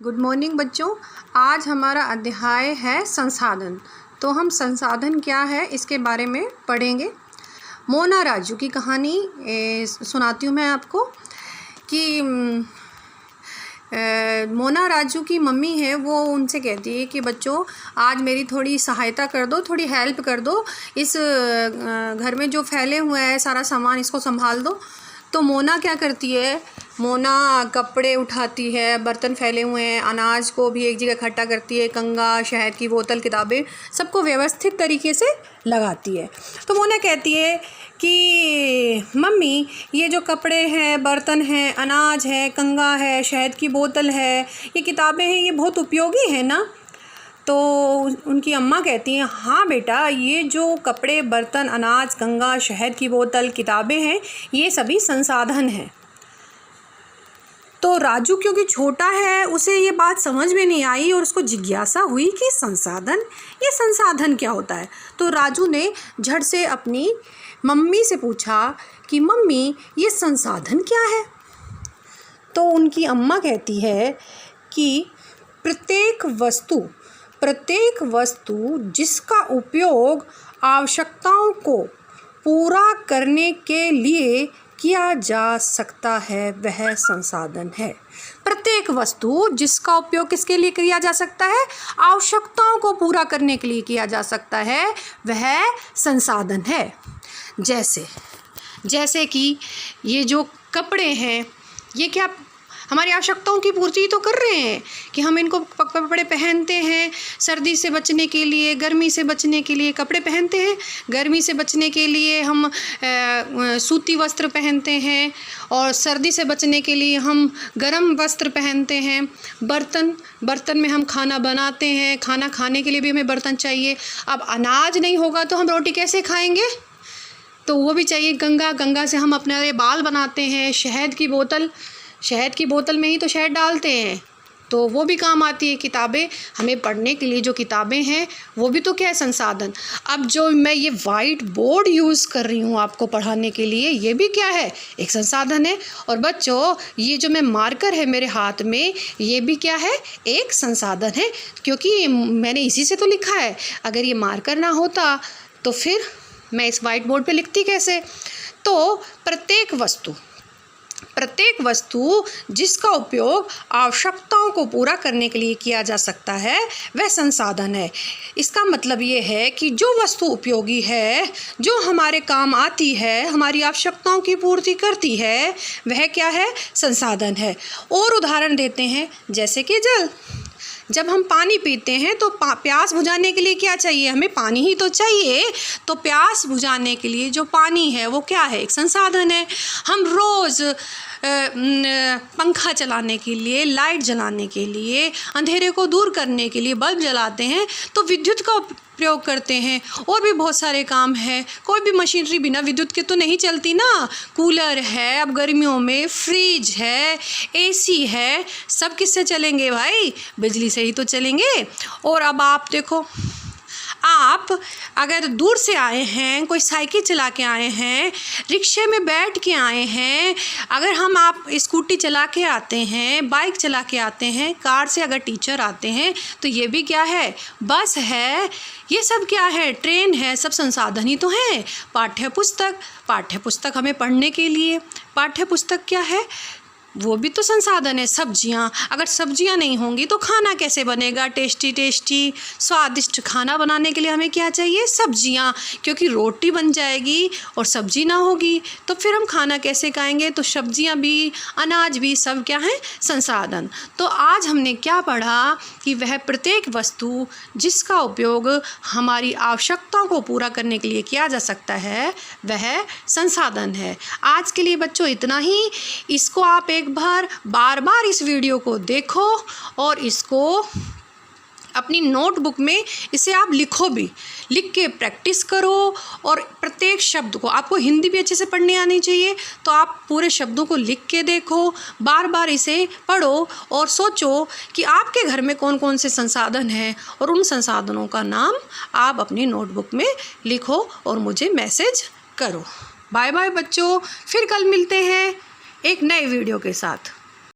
Good morning बच्चों। आज हमारा अध्याय है संसाधन। तो हम संसाधन क्या है इसके बारे में पढ़ेंगे। मोना राजू की कहानी सुनाती हूँ मैं आपको कि मोना राजू की मम्मी है, वो उनसे कहती है कि बच्चों आज मेरी थोड़ी सहायता कर दो, थोड़ी हेल्प कर दो, इस घर में जो फैले हुए हैं सारा सामान इसको संभाल दो। तो मोना क्या करती है, मोना कपड़े उठाती है, बर्तन फैले हुए हैं, अनाज को भी एक जगह इकट्ठा करती है, कंगा, शहद की बोतल, किताबें, सबको व्यवस्थित तरीके से लगाती है। तो मोना कहती है कि मम्मी ये जो कपड़े हैं, बर्तन हैं, अनाज है, कंगा है, शहद की बोतल है, ये किताबें हैं, ये बहुत उपयोगी है ना। तो उनकी अम्मा कहती हैं हाँ बेटा, ये जो कपड़े, बर्तन, अनाज, कंगा, शहद की बोतल, किताबें हैं, ये सभी संसाधन हैं। तो राजू क्योंकि छोटा है, उसे ये बात समझ में नहीं आई और उसको जिज्ञासा हुई कि ये संसाधन क्या होता है। तो राजू ने झट से अपनी मम्मी से पूछा कि मम्मी ये संसाधन क्या है। तो उनकी अम्मा कहती है कि प्रत्येक वस्तु जिसका उपयोग आवश्यकताओं को पूरा करने के लिए किया जा सकता है वह संसाधन है। प्रत्येक वस्तु जिसका उपयोग किसके लिए किया जा सकता है, आवश्यकताओं को पूरा करने के लिए किया जा सकता है, वह संसाधन है। जैसे कि ये जो कपड़े हैं, ये क्या हमारी आवश्यकताओं की पूर्ति तो कर रहे हैं कि हम इनको कपड़े पहनते हैं, सर्दी से बचने के लिए, गर्मी से बचने के लिए कपड़े पहनते हैं, गर्मी से बचने के लिए हम सूती वस्त्र पहनते हैं और सर्दी से बचने के लिए हम गर्म वस्त्र पहनते हैं। बर्तन में हम खाना बनाते हैं, खाना खाने के लिए भी हमें बर्तन चाहिए। अब अनाज नहीं होगा तो हम रोटी कैसे खाएंगे, तो वो भी चाहिए। गंगा से हम अपने बाल बनाते हैं। शहद की बोतल में ही तो शहद डालते हैं, तो वो भी काम आती है। किताबें, हमें पढ़ने के लिए जो किताबें हैं वो भी तो क्या है, संसाधन। अब जो मैं ये वाइट बोर्ड यूज़ कर रही हूँ आपको पढ़ाने के लिए, ये भी क्या है, एक संसाधन है। और बच्चों ये जो मैं मार्कर है मेरे हाथ में, ये भी क्या है, एक संसाधन है, क्योंकि मैंने इसी से तो लिखा है। अगर ये मार्कर ना होता तो फिर मैं इस वाइट बोर्ड पे लिखती कैसे। तो प्रत्येक वस्तु जिसका उपयोग आवश्यकताओं को पूरा करने के लिए किया जा सकता है वह संसाधन है। इसका मतलब ये है कि जो वस्तु उपयोगी है, जो हमारे काम आती है, हमारी आवश्यकताओं की पूर्ति करती है, वह क्या है, संसाधन है। और उदाहरण देते हैं, जैसे कि जल। जब हम पानी पीते हैं तो प्यास बुझाने के लिए क्या चाहिए, हमें पानी ही तो चाहिए। तो प्यास बुझाने के लिए जो पानी है वो क्या है, एक संसाधन है। हम रोज़ पंखा चलाने के लिए, लाइट जलाने के लिए, अंधेरे को दूर करने के लिए बल्ब जलाते हैं, तो विद्युत का प्रयोग करते हैं। और भी बहुत सारे काम हैं। कोई भी मशीनरी बिना विद्युत के तो नहीं चलती ना। कूलर है, अब गर्मियों में फ्रिज है, एसी है, सब किससे चलेंगे भाई, बिजली से ही तो चलेंगे। और अब आप देखो, आप अगर दूर से आए हैं, कोई साइकिल चला के आए हैं, रिक्शे में बैठ के आए हैं, अगर आप स्कूटी चला के आते हैं, बाइक चला के आते हैं, कार से अगर टीचर आते हैं, तो ये भी क्या है, बस है। ये सब क्या है, ट्रेन है, सब संसाधन ही तो हैं। पाठ्यपुस्तक हमें पढ़ने के लिए, पाठ्यपुस्तक क्या है, वो भी तो संसाधन है। सब्जियाँ, अगर सब्जियाँ नहीं होंगी तो खाना कैसे बनेगा, टेस्टी स्वादिष्ट खाना बनाने के लिए हमें क्या चाहिए, सब्जियाँ। क्योंकि रोटी बन जाएगी और सब्जी ना होगी तो फिर हम खाना कैसे खाएंगे। तो सब्जियाँ भी, अनाज भी, सब क्या है, संसाधन। तो आज हमने क्या पढ़ा कि वह प्रत्येक वस्तु जिसका उपयोग हमारी आवश्यकताओं को पूरा करने के लिए किया जा सकता है वह संसाधन है। आज के लिए बच्चों इतना ही। इसको आप एक बार बार इस वीडियो को देखो और इसको अपनी नोटबुक में इसे आप लिख के प्रैक्टिस करो। और प्रत्येक शब्द को, आपको हिंदी भी अच्छे से पढ़ने आनी चाहिए, तो आप पूरे शब्दों को लिख के देखो, बार बार इसे पढ़ो और सोचो कि आपके घर में कौन कौन से संसाधन हैं और उन संसाधनों का नाम आप अपनी नोटबुक में लिखो और मुझे मैसेज करो। बाय बाय बच्चों, फिर कल मिलते हैं एक नए वीडियो के साथ।